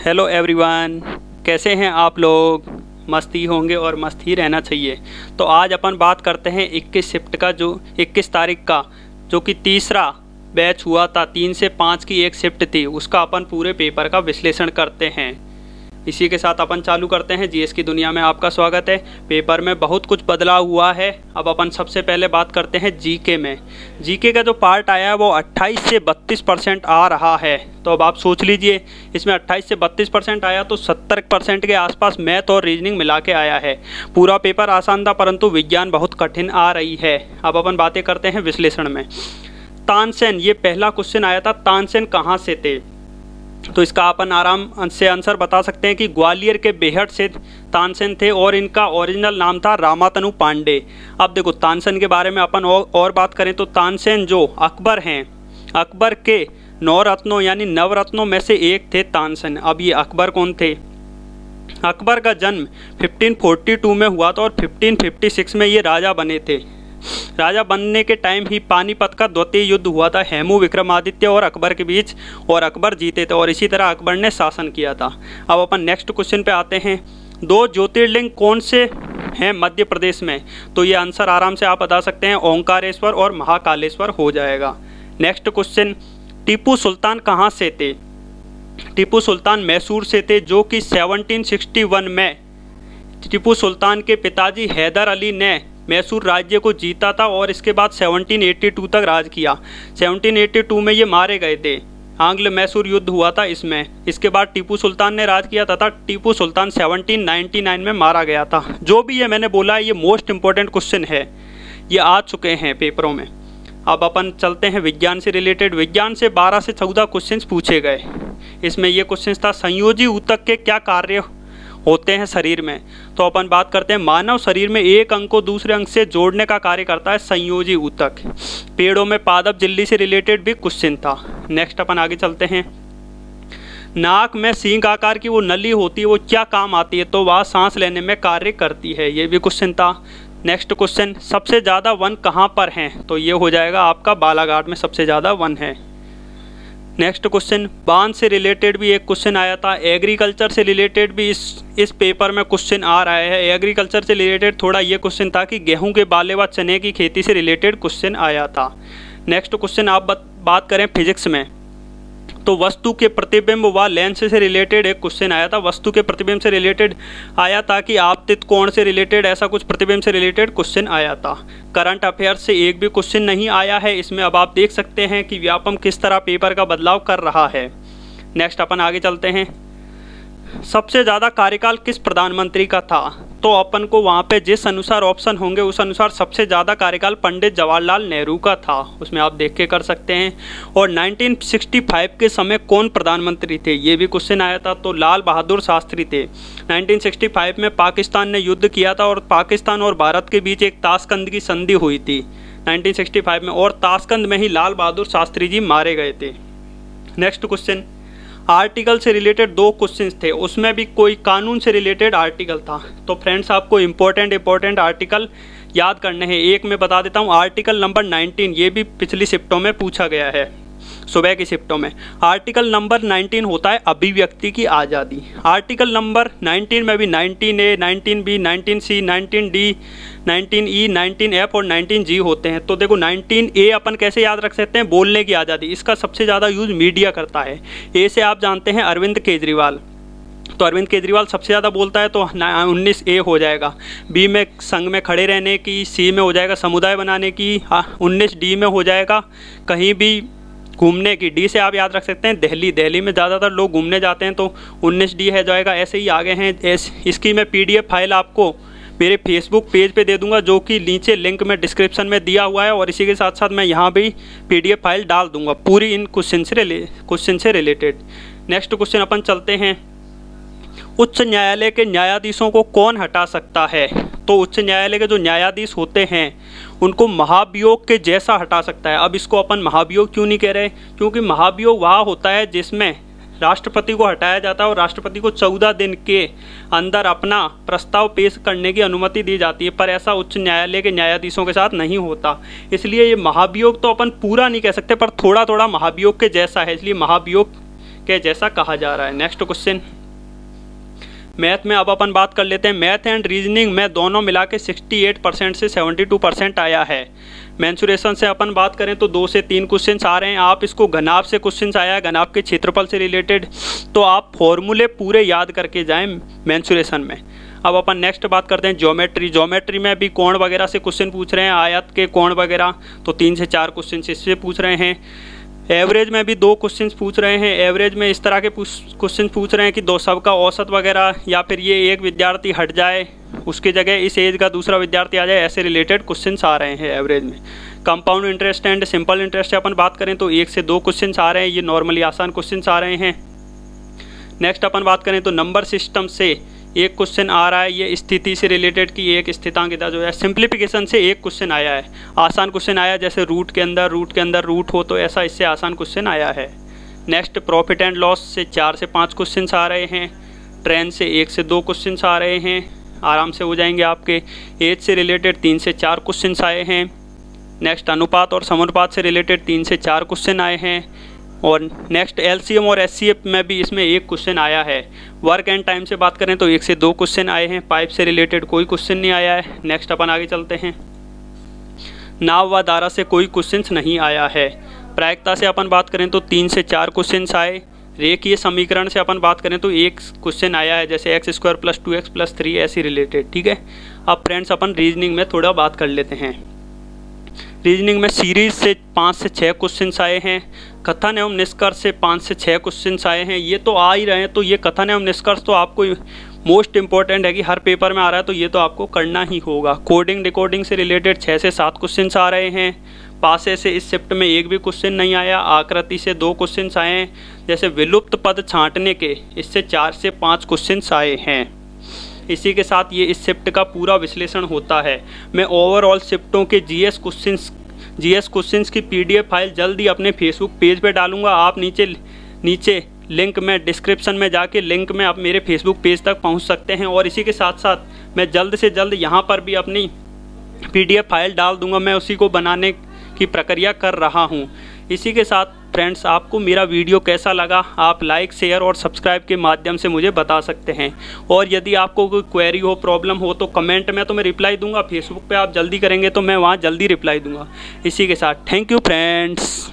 Hello everyone, कैसे हैं आप लोग। मस्ती होंगे और मस्त ही रहना चाहिए। तो आज अपन बात करते हैं 21 शिफ्ट का, जो 21 तारीख का जो कि तीसरा बैच हुआ था। 3 से 5 की एक शिफ्ट थी, उसका अपन पूरे पेपर का विश्लेषण करते हैं। इसी के साथ अपन चालू करते हैं। जीएस की दुनिया में आपका स्वागत है। पेपर में बहुत कुछ बदलाव हुआ है। अब अपन सबसे पहले बात करते हैं जीके में। जीके का जो पार्ट आया है वो 28 से 32% आ रहा है। तो अब आप सोच लीजिए, इसमें 28 से 32% आया तो 70% के आसपास मैथ और रीजनिंग मिला के आया है। पूरा पेपर आसान था, परंतु विज्ञान बहुत कठिन आ रही है। अब अपन बातें करते हैं विश्लेषण में। तानसेन, ये पहला क्वेश्चन आया था, तानसेन कहाँ से थे। तो इसका अपन आराम से आंसर बता सकते हैं कि ग्वालियर के बेहट से तानसेन थे और इनका ओरिजिनल नाम था रामातनु पांडे। अब देखो, तानसेन के बारे में अपन और बात करें तो तानसेन जो अकबर हैं, अकबर के 9 रत्नों यानी नवरत्नों में से एक थे तानसेन। अब ये अकबर कौन थे। अकबर का जन्म 1542 में हुआ था और 1556 में ये राजा बने थे। राजा बनने के टाइम ही पानीपत का द्वितीय युद्ध हुआ था हेमू विक्रमादित्य और अकबर के बीच, और अकबर जीते थे और इसी तरह अकबर ने शासन किया था। अब अपन नेक्स्ट क्वेश्चन पे आते हैं। 2 ज्योतिर्लिंग कौन से हैं मध्य प्रदेश में। तो ये आंसर आराम से आप बता सकते हैं, ओंकारेश्वर और महाकालेश्वर हो जाएगा। नेक्स्ट क्वेश्चन, टीपू सुल्तान कहाँ से थे। टीपू सुल्तान मैसूर से थे, जो कि 1761 में टीपू सुल्तान के पिताजी हैदर अली ने मैसूर राज्य को जीता था और इसके बाद 1782 तक राज किया। 1782 में ये मारे गए थे, आंग्ल मैसूर युद्ध हुआ था इसमें। इसके बाद टीपू सुल्तान ने राज किया था। टीपू सुल्तान 1799 में मारा गया था। जो भी ये मैंने बोला, ये मोस्ट इंपॉर्टेंट क्वेश्चन है, ये आ चुके हैं पेपरों में। अब अपन चलते हैं विज्ञान से रिलेटेड। विज्ञान से 12 से 14 क्वेश्चन पूछे गए। इसमें ये क्वेश्चन था, संयोजी ऊतक के क्या कार्य होते हैं शरीर में। तो अपन बात करते हैं, मानव शरीर में एक अंग को दूसरे अंग से जोड़ने का कार्य करता है संयोजी ऊतक। पेड़ों में पादप झिल्ली से रिलेटेड भी क्वेश्चन था। नेक्स्ट अपन आगे चलते हैं। नाक में सींग आकार की वो नली होती है, वो क्या काम आती है। तो वह सांस लेने में कार्य करती है, ये भी क्वेश्चन था। नेक्स्ट क्वेश्चन, सबसे ज़्यादा वन कहाँ पर हैं। तो ये हो जाएगा आपका बालाघाट में सबसे ज़्यादा वन है। नेक्स्ट क्वेश्चन, बांध से रिलेटेड भी एक क्वेश्चन आया था। एग्रीकल्चर से रिलेटेड भी इस पेपर में क्वेश्चन आ रहा है। एग्रीकल्चर से रिलेटेड थोड़ा ये क्वेश्चन था कि गेहूं के बाले व चने की खेती से रिलेटेड क्वेश्चन आया था। नेक्स्ट क्वेश्चन आप बात करें फिजिक्स में, तो वस्तु के प्रतिबिंब व लेंस से रिलेटेड एक क्वेश्चन आया था। वस्तु के प्रतिबिंब से रिलेटेड आया था कि आपतित कोण से रिलेटेड ऐसा कुछ प्रतिबिंब से रिलेटेड क्वेश्चन आया था। करंट अफेयर्स से एक भी क्वेश्चन नहीं आया है इसमें। अब आप देख सकते हैं कि व्यापम किस तरह पेपर का बदलाव कर रहा है। नेक्स्ट अपन आगे चलते हैं। सबसे ज़्यादा कार्यकाल किस प्रधानमंत्री का था। तो अपन को वहाँ पे जिस अनुसार ऑप्शन होंगे उस अनुसार सबसे ज़्यादा कार्यकाल पंडित जवाहरलाल नेहरू का था, उसमें आप देख के कर सकते हैं। और 1965 के समय कौन प्रधानमंत्री थे, ये भी क्वेश्चन आया था। तो लाल बहादुर शास्त्री थे। 1965 में पाकिस्तान ने युद्ध किया था और पाकिस्तान और भारत के बीच एक ताशकंद की संधि हुई थी 1965 में, और ताशकंद में ही लाल बहादुर शास्त्री जी मारे गए थे। नेक्स्ट क्वेश्चन, आर्टिकल से रिलेटेड 2 क्वेश्चंस थे, उसमें भी कोई कानून से रिलेटेड आर्टिकल था। तो फ्रेंड्स, आपको इंपॉर्टेंट आर्टिकल याद करने हैं। एक मैं बता देता हूँ, आर्टिकल नंबर 19, ये भी पिछली शिफ्टों में पूछा गया है, सुबह की शिफ्टों में। आर्टिकल नंबर 19 होता है अभिव्यक्ति की आज़ादी। आर्टिकल नंबर 19 में भी 19A, 19B, 19C, 19D, 19E, 19F और 19G होते हैं। तो देखो, 19A अपन कैसे याद रख सकते हैं, बोलने की आज़ादी। इसका सबसे ज़्यादा यूज़ मीडिया करता है। ए से आप जानते हैं अरविंद केजरीवाल, तो अरविंद केजरीवाल सबसे ज़्यादा बोलता है, तो 19A हो जाएगा। बी में संघ में खड़े रहने की, सी में हो जाएगा समुदाय बनाने की, 19D में हो जाएगा कहीं भी घूमने की। डी से आप याद रख सकते हैं दिल्ली में ज़्यादातर लोग घूमने जाते हैं, तो 19D है जाएगा। ऐसे ही आगे हैं। इसकी मैं PDF फाइल आपको मेरे फेसबुक पेज पे दे दूंगा, जो कि नीचे लिंक में डिस्क्रिप्शन में दिया हुआ है, और इसी के साथ साथ मैं यहाँ भी PDF फाइल डाल दूंगा पूरी इन क्वेश्चन से रिलेटेड। नेक्स्ट क्वेश्चन अपन चलते हैं। उच्च न्यायालय के न्यायाधीशों को कौन हटा सकता है। तो उच्च न्यायालय के जो न्यायाधीश होते हैं उनको महाभियोग के जैसा हटा सकता है। अब इसको अपन महाभियोग क्यों नहीं कह रहे, क्योंकि महाभियोग वह होता है जिसमें राष्ट्रपति को हटाया जाता है और राष्ट्रपति को 14 दिन के अंदर अपना प्रस्ताव पेश करने की अनुमति दी जाती है, पर ऐसा उच्च न्यायालय के न्यायाधीशों के साथ नहीं होता। इसलिए ये महाभियोग तो अपन पूरा नहीं कह सकते, पर थोड़ा थोड़ा महाभियोग के जैसा है, इसलिए महाभियोग के जैसा कहा जा रहा है। नेक्स्ट क्वेश्चन, मैथ में अब अपन बात कर लेते हैं। मैथ एंड रीजनिंग में दोनों मिला के 68% से 72% आया है। मेंसुरेशन से अपन बात करें तो 2 से 3 क्वेश्चन आ रहे हैं। आप इसको घनाभ से क्वेश्चन आया है, घनाभ के क्षेत्रफल से रिलेटेड, तो आप फॉर्मूले पूरे याद करके जाएं मेंसुरेशन में। अब अपन नेक्स्ट बात करते हैं ज्योमेट्री। ज्योमेट्री में भी कोण वगैरह से क्वेश्चन पूछ रहे हैं, आयत के कोण वगैरह, तो 3 से 4 क्वेश्चन इससे पूछ रहे हैं। एवरेज में भी 2 क्वेश्चन पूछ रहे हैं। एवरेज में इस तरह के क्वेश्चन पूछ रहे हैं कि दो सबका औसत वगैरह, या फिर ये एक विद्यार्थी हट जाए उसकी जगह इस एज का दूसरा विद्यार्थी आ जाए, ऐसे रिलेटेड क्वेश्चन आ रहे हैं एवरेज में। Compound interest and simple interest से अपन बात करें तो 1 से 2 क्वेश्चन आ रहे हैं, ये नॉर्मली आसान क्वेश्चन आ रहे हैं। नेक्स्ट अपन बात करें तो नंबर सिस्टम से एक क्वेश्चन आ रहा है, ये स्थिति से रिलेटेड की एक स्थितांकिता जो है। सिंप्लीफिकेशन से एक क्वेश्चन आया है, आसान क्वेश्चन आया, जैसे रूट के अंदर रूट हो, तो ऐसा इससे आसान क्वेश्चन आया है। नेक्स्ट प्रॉफिट एंड लॉस से 4 से 5 क्वेश्चन आ रहे हैं। ट्रेंड से 1 से 2 क्वेश्चन आ रहे हैं, आराम से हो जाएंगे आपके। एज से रिलेटेड 3 से 4 क्वेश्चन आए हैं। नेक्स्ट अनुपात और समानुपात से रिलेटेड 3 से 4 क्वेश्चन आए हैं। और नेक्स्ट एलसीएम और एचसीएफ में भी इसमें एक क्वेश्चन आया है। वर्क एंड टाइम से बात करें तो 1 से 2 क्वेश्चन आए हैं। पाइप से रिलेटेड कोई क्वेश्चन नहीं आया है। नेक्स्ट अपन आगे चलते हैं। नाव व धारा से कोई क्वेश्चन नहीं आया है। प्रायिकता से अपन बात करें तो 3 से 4 क्वेश्चन आए। रेखीय समीकरण से अपन बात करें तो 1 क्वेश्चन आया है, जैसे x² + 2x + 3 ऐसी रिलेटेड, ठीक है। अब फ्रेंड्स अपन रीजनिंग में थोड़ा बात कर लेते हैं। रीजनिंग में सीरीज से 5 से 6 क्वेश्चन आए हैं। कथन एवं निष्कर्ष से 5 से 6 क्वेश्चन आए हैं। ये तो आ ही रहे हैं, तो ये कथन एवं निष्कर्ष तो आपको मोस्ट इंपॉर्टेंट है कि हर पेपर में आ रहा है, तो ये तो आपको करना ही होगा। कोडिंग डिकोडिंग से रिलेटेड 6 से 7 क्वेश्चन आ रहे हैं। पासे से इस शिफ्ट में एक भी क्वेश्चन नहीं आया। आकृति से 2 क्वेश्चन आए हैं, जैसे विलुप्त पद छांटने के, इससे 4 से 5 क्वेश्चन आए हैं। इसी के साथ ये इस शिफ्ट का पूरा विश्लेषण होता है। मैं ओवरऑल शिफ्टों के जीएस क्वेश्चंस की पीडीएफ फाइल जल्दी अपने फेसबुक पेज पे डालूंगा। आप नीचे लिंक में डिस्क्रिप्शन में जाके लिंक में आप मेरे फेसबुक पेज तक पहुंच सकते हैं। और इसी के साथ साथ मैं जल्द से जल्द यहाँ पर भी अपनी पीडीएफ फाइल डाल दूंगा। मैं उसी को बनाने की प्रक्रिया कर रहा हूँ। इसी के साथ फ्रेंड्स, आपको मेरा वीडियो कैसा लगा आप लाइक शेयर और सब्सक्राइब के माध्यम से मुझे बता सकते हैं। और यदि आपको कोई क्वेरी हो, प्रॉब्लम हो, तो कमेंट में तो मैं रिप्लाई दूंगा। फेसबुक पे आप जल्दी करेंगे तो मैं वहाँ जल्दी रिप्लाई दूंगा। इसी के साथ थैंक यू फ्रेंड्स।